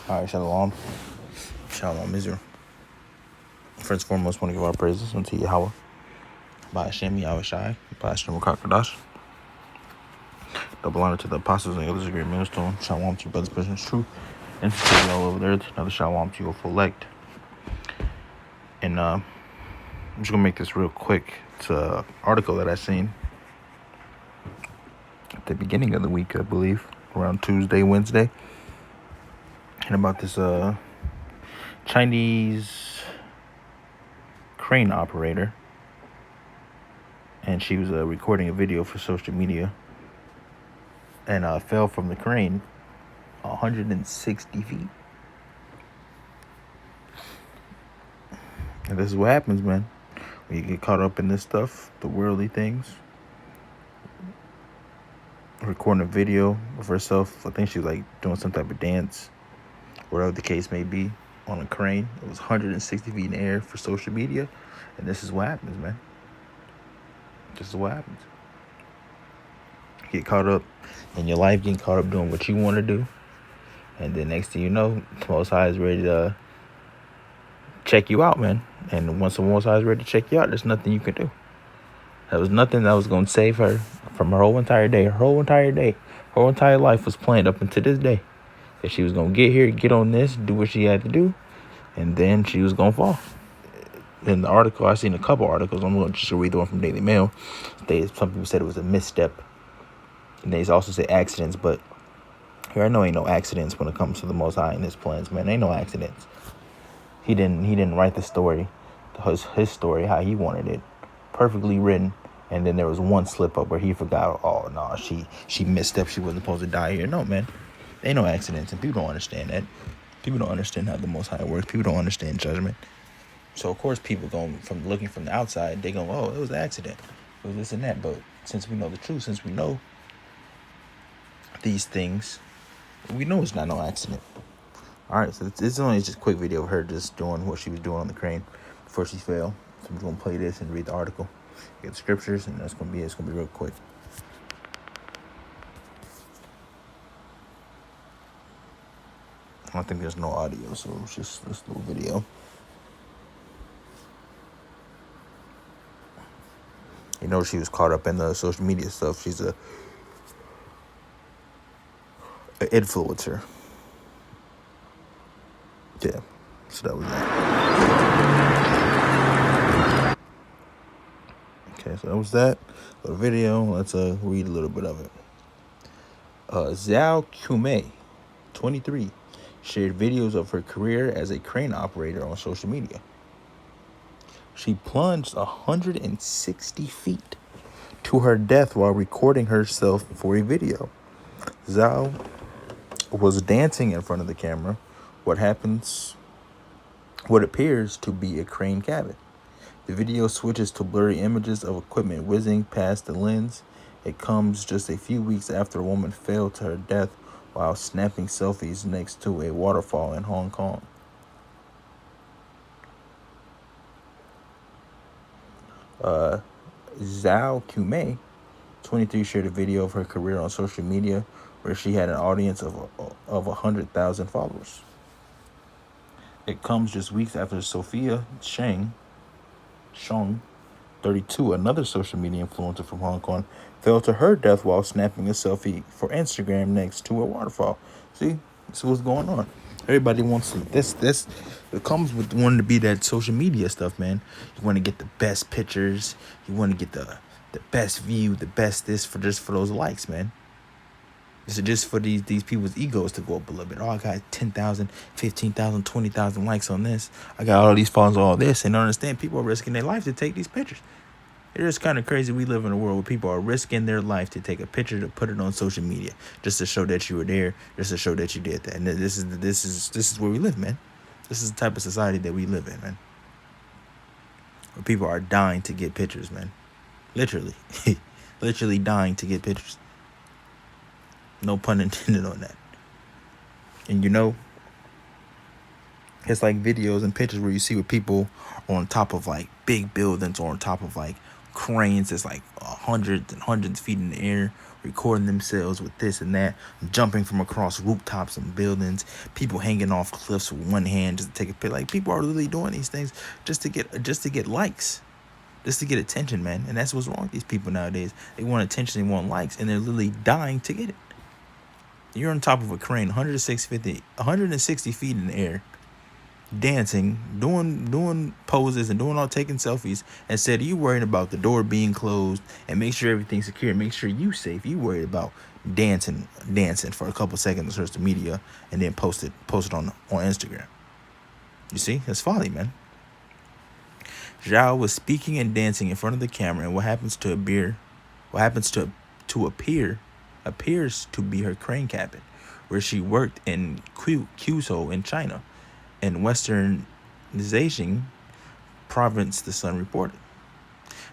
All right, Shalom. Shalom Israel. First and foremost, want to give our praises unto Yahweh, by Hashem Yahushai, by Hashem Kakadash. Double honor to the apostles and elders of Great Millstone. Shalom to your brothers, prisoners, true, and to all over the earth. Another shalom to your full elect. And I'm just gonna make this real quick. It's an article that I seen at the beginning of the week, I believe, around Tuesday, Wednesday, and about this Chinese crane operator, and she was recording a video for social media, and fell from the crane 160 feet. And this is what happens, man, when you get caught up in this stuff, the worldly things. Recording a video of herself, I think she was like doing some type of dance, whatever the case may be, on a crane. It was 160 feet in the air for social media, and this is what happens, man. This is what happens. You get caught up in your life, getting caught up doing what you want to do, and then next thing you know, the Most High is ready to check you out, man. And once the Most High is ready to check you out, there's nothing you can do. There was nothing that was going to save her from her whole entire day. Her whole entire life was planned up until this day, that she was going to get here, get on this, do what she had to do, and then she was going to fall. In the article, I seen a couple articles. I'm going to just read the one from Daily Mail. Some people said it was a misstep. And they also say accidents, but here I know ain't no accidents when it comes to the Most High and his plans, man. Ain't no accidents. He didn't write the story, his story, how he wanted it, perfectly written. And then there was one slip up where he forgot, oh no, she misstepped, she wasn't supposed to die here. No, man, ain't no accidents, and people don't understand that. People don't understand how the Most High works. People don't understand judgment. So of course people going from looking from the outside, they go, oh, it was an accident, it was this and that. But since we know the truth, since we know these things, we know it's not no accident. All right, so this is only just a quick video of her just doing what she was doing on the crane before she fell. So I'm just gonna play this and read the article, get the scriptures, and that's gonna be it. It's gonna be real quick. I don't think there's no audio, so it's just this little video. You know, she was caught up in the social media stuff. She's an influencer. Yeah, so that was that. Okay, so that was that. The video. Let's read a little bit of it. Zhao Kumei, 23, shared videos of her career as a crane operator on social media. She plunged 160 feet to her death while recording herself for a video. Zhao was dancing in front of the camera. What appears to be a crane cabin. The video switches to blurry images of equipment whizzing past the lens. It comes just a few weeks after a woman fell to her death while snapping selfies next to a waterfall in Hong Kong. Zhao Kumei, 23, shared a video of her career on social media where she had an audience of 100,000 followers. It comes just weeks after Sophia Sheng, 32, another social media influencer from Hong Kong, fell to her death while snapping a selfie for Instagram next to a waterfall. See, this is what's going on. Everybody wants to, this it comes with wanting to be that social media stuff, man. You want to get the best pictures, you want to get the best view, the best this, for just for those likes, man. This is just for these people's egos to go up a little bit. Oh, I got 10,000, 15,000, 20,000 likes on this. I got all these followers, all this. And don't understand, people are risking their life to take these pictures. It is kind of crazy. We live in a world where people are risking their life to take a picture to put it on social media, just to show that you were there, just to show that you did that. And this is where we live, man. This is the type of society that we live in, man. Where people are dying to get pictures, man. Literally. Literally dying to get pictures. No pun intended on that. And you know, it's like videos and pictures where you see with people on top of like big buildings or on top of like cranes that's like hundreds and hundreds of feet in the air, recording themselves with this and that, jumping from across rooftops and buildings, people hanging off cliffs with one hand just to take a picture. Like, people are literally doing these things just to get likes, just to get attention, man. And that's what's wrong with these people nowadays. They want attention, they want likes, and they're literally dying to get it. You're on top of a crane, 160 feet in the air, dancing, doing poses and taking selfies. Instead of you worrying about the door being closed and make sure everything's secure, make sure you safe. You worried about dancing for a couple seconds on social media and then post it on Instagram. You see, that's folly, man. Zhao was speaking and dancing in front of the camera, and what happens to appears to be her crane cabin, where she worked in Quzhou in China, in western Zhejiang province, the Sun reported.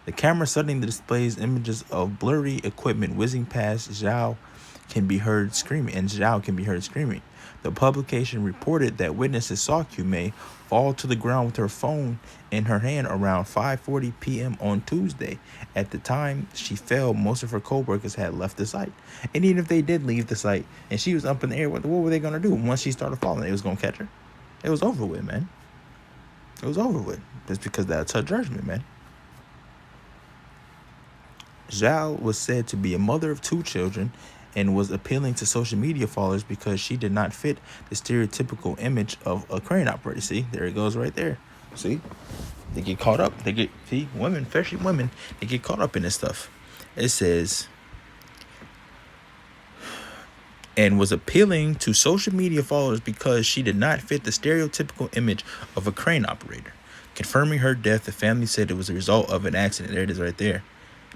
The camera suddenly displays images of blurry equipment whizzing past. Zhao can be heard screaming. The publication reported that witnesses saw Qumei fall to the ground with her phone in her hand around 5:40 p.m. on Tuesday. At the time she fell, most of her co-workers had left the site. And even if they did leave the site and she was up in the air, what were they going to do? Once she started falling, they was going to catch her. It was over with, man. It was over with. Just because that's her judgment, man. Zhao was said to be a mother of 2 children and was appealing to social media followers because she did not fit the stereotypical image of a crane operator. See, there it goes right there. See, they get caught up. Women, especially women, they get caught up in this stuff. It says, and was appealing to social media followers because she did not fit the stereotypical image of a crane operator. Confirming her death, the family said it was a result of an accident. There it is right there.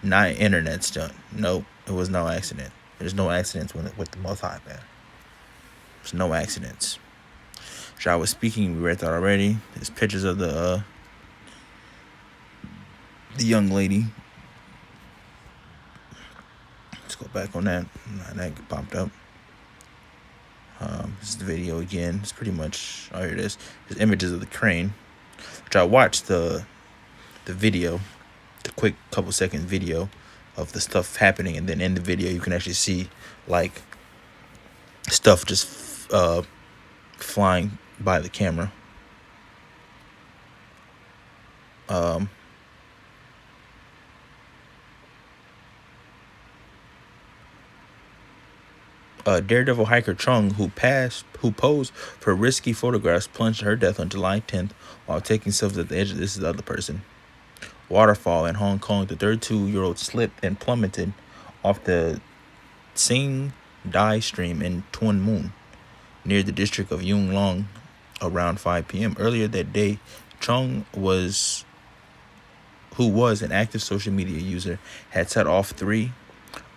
Not internet stunt. No, it was no accident. There's no accidents with the Most High, man. There's no accidents. Zhao was speaking. We read that already. There's pictures of the young lady. Let's go back on that. That popped up. This is the video again. It's pretty much, oh, here it is. There's images of the crane, which I watched the video, the quick couple second video of the stuff happening, and then in the video you can actually see like stuff just flying by the camera. Daredevil hiker Chung, who posed for risky photographs, plunged to her death on July 10th while taking selfies at the edge of this is the other person. Waterfall in Hong Kong, the 32-year-old slipped and plummeted off the Tsing Dai stream in Tuen Mun, near the district of Yung Long, around 5 p.m. Earlier that day, Chung who was an active social media user, had set off 3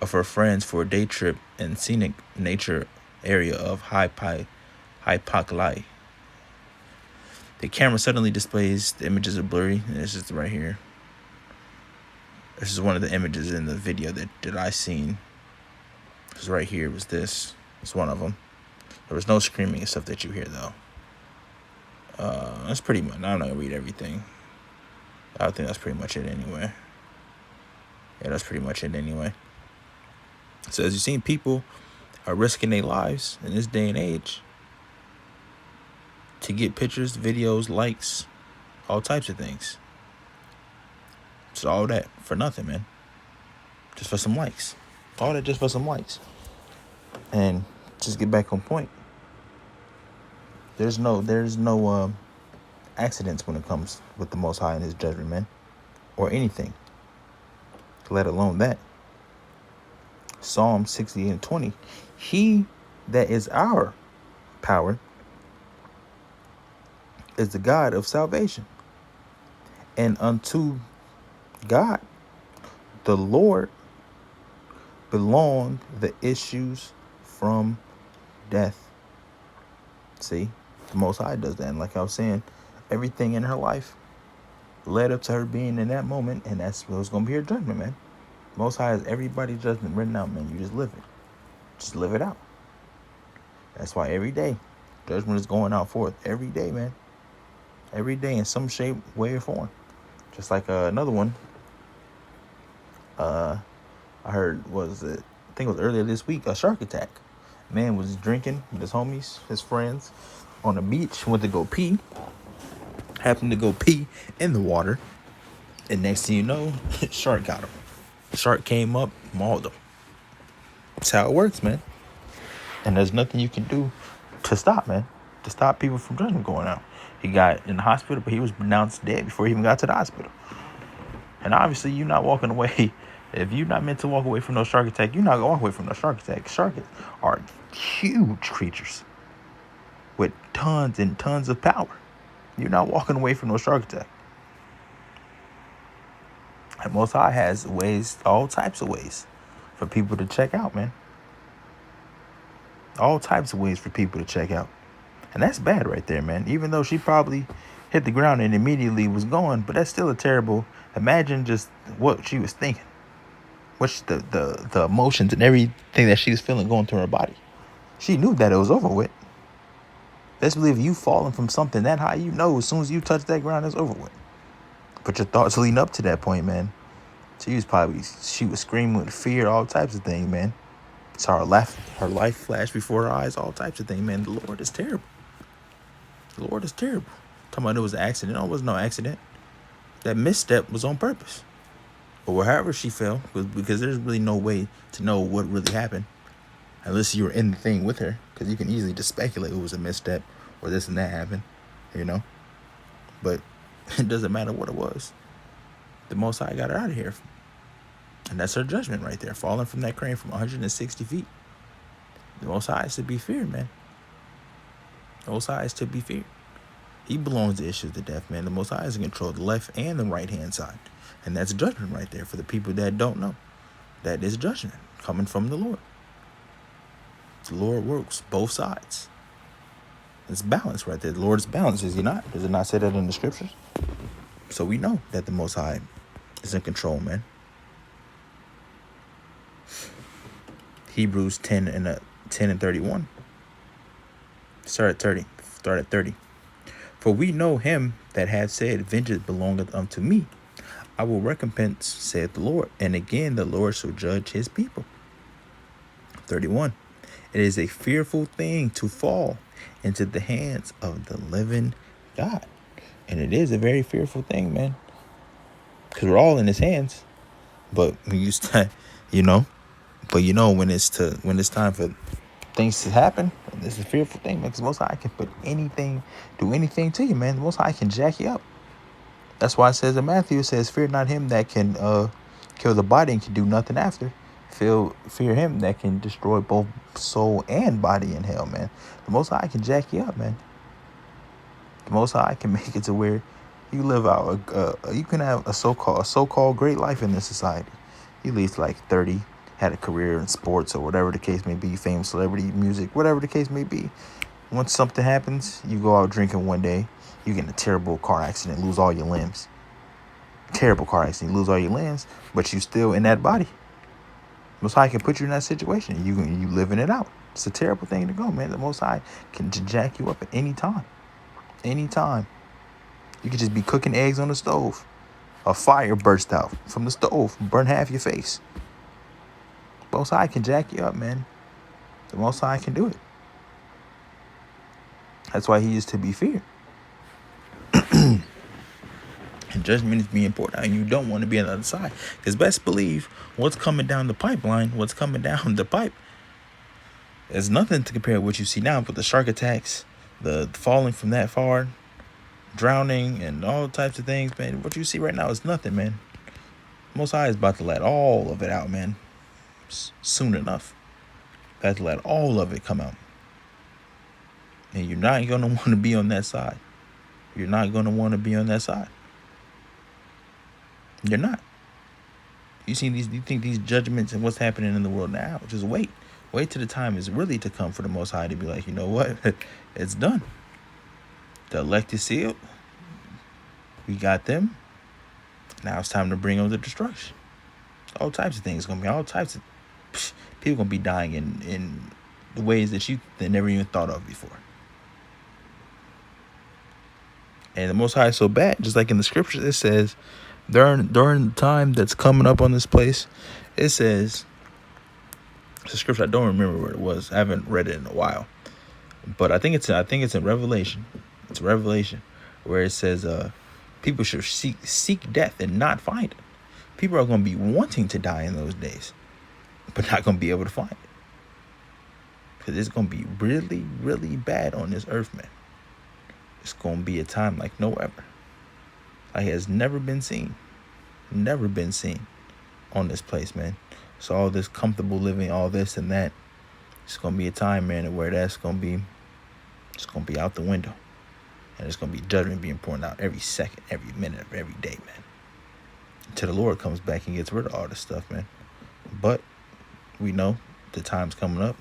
of her friends for a day trip in scenic nature area of Hai Pak Lai. The camera suddenly displays the images of blurry, and it's just right here. This is one of the images in the video that I seen. It was right here. It was this. It's one of them. There was no screaming and stuff that you hear, though. That's pretty much, I'm not going to read everything. I think that's pretty much it anyway. Yeah, that's pretty much it anyway. So as you've seen, people are risking their lives in this day and age to get pictures, videos, likes, all types of things. It's all that for nothing, man. Just for some likes. All that just for some likes. And just get back on point. There's no accidents when it comes with the Most High and His judgment, man, or anything. Let alone that. Psalm 60:20. He that is our power is the God of salvation, and unto God, the Lord, belong the issues from death. See, the Most High does that. And like I was saying, everything in her life led up to her being in that moment, and that's what's going to be her judgment, man. Most High has everybody's judgment written out, man. You just live it. Just live it out. That's why every day, judgment is going out forth. Every day, man. Every day in some shape, way, or form. Just like another one. I heard, was it think it was earlier this week, a shark attack. Man was drinking with his homies, his friends, on the beach, went to go pee, happened to go pee in the water, and next thing you know, shark got him. Shark came up, mauled him. That's how it works, man. And there's nothing you can do to stop, man. To stop people from drinking going out. He got in the hospital, but he was pronounced dead before he even got to the hospital. And obviously, you're not walking away. If you're not meant to walk away from no shark attack, you're not going to walk away from no shark attack. Sharks are huge creatures with tons and tons of power. You're not walking away from no shark attack. And Most High has ways, all types of ways, for people to check out, man. All types of ways for people to check out. And that's bad right there, man. Even though she probably hit the ground and immediately was gone, but that's still a terrible. Imagine just what she was thinking. What's the emotions and everything that she was feeling going through her body. She knew that it was over with. Let's believe you falling from something that high, you know as soon as you touch that ground, it's over with. But your thoughts leading up to that point, man. She was screaming with fear, all types of things, man. Saw her life flash before her eyes, all types of things, man. The Lord is terrible. The Lord is terrible. Talking about it was an accident. No, it was no accident. That misstep was on purpose. Or wherever she fell, because there's really no way to know what really happened unless you were in the thing with her, because you can easily just speculate it was a misstep or this and that happened, you know. But it doesn't matter what it was. The Most High got her out of here. And that's her judgment right there, falling from that crane from 160 feet. The Most High is to be feared, man. The Most High is to be feared. He belongs to issues of death, man. The Most High is in control of the left and the right-hand side. And that's judgment right there for the people that don't know. That is judgment coming from the Lord. The Lord works both sides. It's balance right there. The Lord is balanced, is he not? Does it not say that in the scriptures? So we know that the Most High is in control, man. Hebrews 10 and 31. Start at 30. For we know him that hath said, vengeance belongeth unto me. I will recompense, saith the Lord. And again, the Lord shall judge his people. 31. It is a fearful thing to fall into the hands of the living God. And it is a very fearful thing, man. Because we're all in his hands. But when you start, when it's time for things to happen, it's a fearful thing, man. Because Most High can do anything to you, man. The Most High can jack you up. That's why it says in Matthew, it says, fear not him that can kill the body and can do nothing after. Fear him that can destroy both soul and body in hell, man. The Most High can jack you up, man. The Most High can make it to where you live out, you can have a so-called great life in this society. You live to like 30, had a career in sports or whatever the case may be, famous celebrity, music, whatever the case may be. Once something happens, you go out drinking one day, you get in a terrible car accident, lose all your limbs. Terrible car accident, lose all your limbs, but you still in that body. Most High can put you in that situation. You living it out. It's a terrible thing to go, man. The Most High can jack you up at any time. Anytime. You could just be cooking eggs on the stove. A fire burst out from the stove, burn half your face. Most High can jack you up, man. The Most High can do it. That's why he is to be feared. And judgment is being important. And you don't want to be on the other side. Because best believe what's coming down the pipeline, what's coming down the pipe, is nothing to compare to what you see now. But the shark attacks, the falling from that far, drowning, and all types of things, man. What you see right now is nothing, man. Most High is about to let all of it out, man. Soon enough. About to let all of it come out. And you're not going to want to be on that side. You're not going to want to be on that side. You're not. You think these judgments and what's happening in the world now? Just wait. Wait till the time is really to come for the Most High to be like, you know what? It's done. The elect is sealed. We got them. Now it's time to bring them to destruction. All types of things. Gonna be all types of people gonna be dying in the ways that you never even thought of before. And the Most High is so bad, just like in the scriptures, it says during the time that's coming up on this place, it says It's a scripture. I don't remember where it was. I haven't read it in a while. But I think it's in Revelation. It's Revelation where it says people should seek death and not find it. People are going to be wanting to die in those days, but not going to be able to find it. Because it's going to be really, really bad on this earth, man. It's going to be a time like no ever. Like it has never been seen. Never been seen on this place, man. So all this comfortable living, all this and that, it's going to be a time, man, where that's going to be, it's going to be out the window. And it's going to be judgment being poured out every second, every minute of every day, man. Until the Lord comes back and gets rid of all this stuff, man. But we know the time's coming up.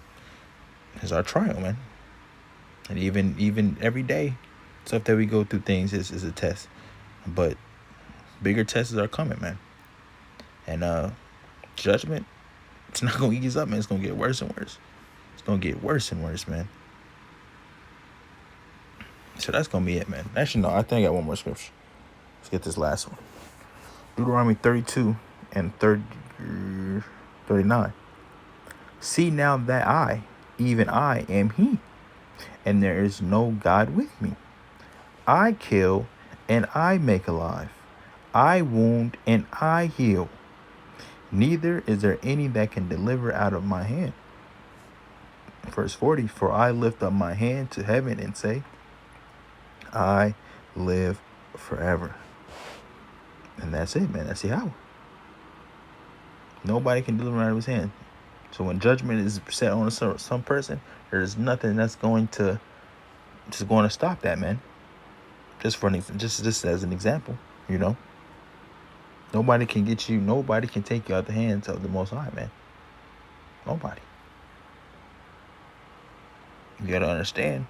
It's our trial, man. And even every day, stuff that we go through things is a test. But bigger tests are coming, man. And judgment, it's not going to ease up, man. It's going to get worse and worse. It's going to get worse and worse, man. So that's going to be it, man. Actually, no, I think I got one more scripture. Let's get this last one. Deuteronomy 32 and 39. See now that I, even I, am he, and there is no God with me. I kill and I make alive. I wound and I heal. Neither is there any that can deliver out of my hand. Verse 40, for I lift up my hand to heaven and say, I live forever. And that's it, man. That's the hour. Nobody can deliver out of his hand. So when judgment is set on some person, there's nothing that's going to stop that, man. Just as an example, you know. Nobody can get you. Nobody can take you out the hands of the Most High, man. Nobody. You gotta understand.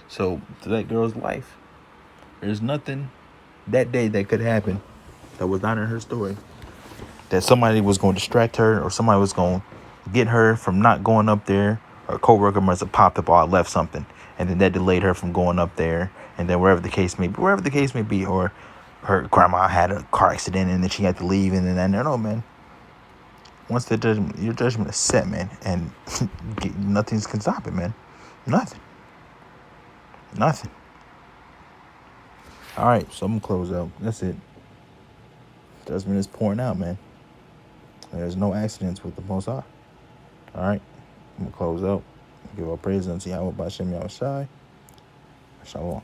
So to that girl's life, there's nothing that day that could happen that was not in her story. That somebody was going to distract her, or somebody was going to get her from not going up there. Or a coworker must have popped up, or I left something, and then that delayed her from going up there. And then wherever the case may be, or her grandma had a car accident and then she had to leave, and then I don't know, man. Once your judgment is set, man, and nothing can stop it, man. Nothing. All right, so I'm gonna close out. That's it. Judgment is pouring out, man. There's no accidents with the Most High. All right, I'm gonna close out. Give all praise unto Yahweh B'Shem Yahushai. Shalom.